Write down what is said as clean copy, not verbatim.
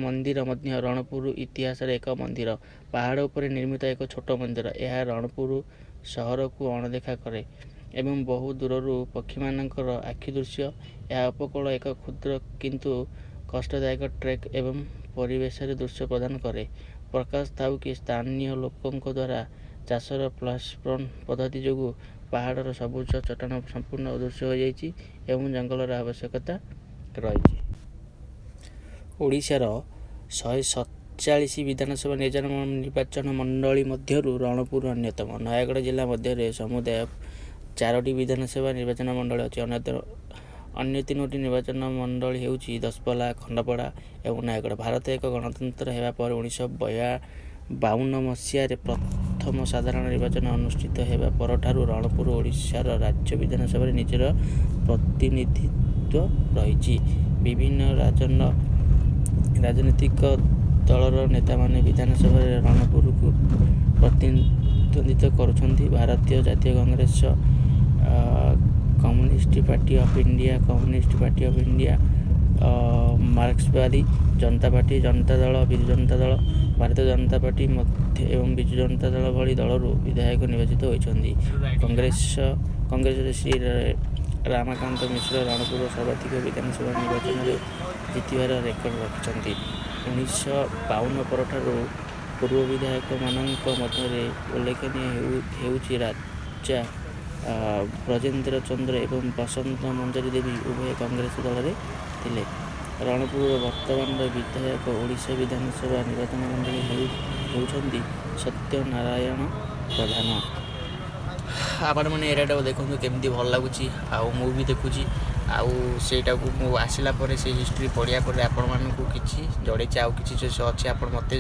मंदिर मध्य रणपुर इतिहास एक मंदिर पहाड़ उपर निर्मित एक छोट मंदिर। यह रणपुर सहर को अणदेखा करे एवं बहु दूर पक्षी मानकर आखि दृश्य। यह उपकूल एक क्षुद्र किंतु कष्टदायक ट्रेक एवं परिवेश दृश्य प्रदान करे। प्रकाश थाउ कि स्थानीय लोकों द्वारा चाषर प्लास्पन पद्धति जो पहाड़र सबुज चट्टान संपूर्ण दृश्य हो जाइए एवं जंगलर आवश्यकता रही। ओडिशार 147 विधानसभा निर्वाचन मंडली मध्यरु रणपुर अन्यतम। नयागढ़ जिला मध्य समुदाय 4टी विधानसभा निर्वाचन मंडल अच्छी। अन्य 3टी निर्वाचन मंडली होउची दसपल्ला, खंडपड़ा एवं नयागढ़। भारत एक गणतंत्र हेबा पर 1952 मसीह प्रथम साधारण निर्वाचन अनुष्ठित हेबा परठारु रणपुर ओडिशार राज्य विधानसभा निजर प्रतिनिधित्व रही। विभिन्न राजनीतिक दलर नेता माने विधानसभा रणपुर को प्रतिनिधित्व करुछंती। भारतीय जातीय Congress, communist party of India, मार्क्सवादी जनता पार्टी, जनता दल, बिजु जनता दल, भारतीय जनता पार्टी एवं बिजु जनता दल भली दलर विधायक निर्वाचित होइछंती। कांग्रेस श्री रामकांत मिश्र रणपुर सर्वाधिक विधानसभा निर्वाचन में जितबार रेकर्ड रखिछंती। 1952 परठारु पूर्व विधायक मानक मध्य उल्लेखनीय हेउची राजा ब्रजेंद्र चंद्र एवं बसंत मंजरी देवी उभय कांग्रेस दल में थिले। रणपुर वर्तमान विधायक ओडिशा विधानसभा निर्वाचन मंडली होउछंती सत्यनारायण प्रधान। आपण मैंने एरिया देखो केमती भल लगुच आउ भी देखुची आउटा को आसला से हिस्ट्री पढ़िया पर आपण मानक किसी जड़े आउ कि अच्छे आप मत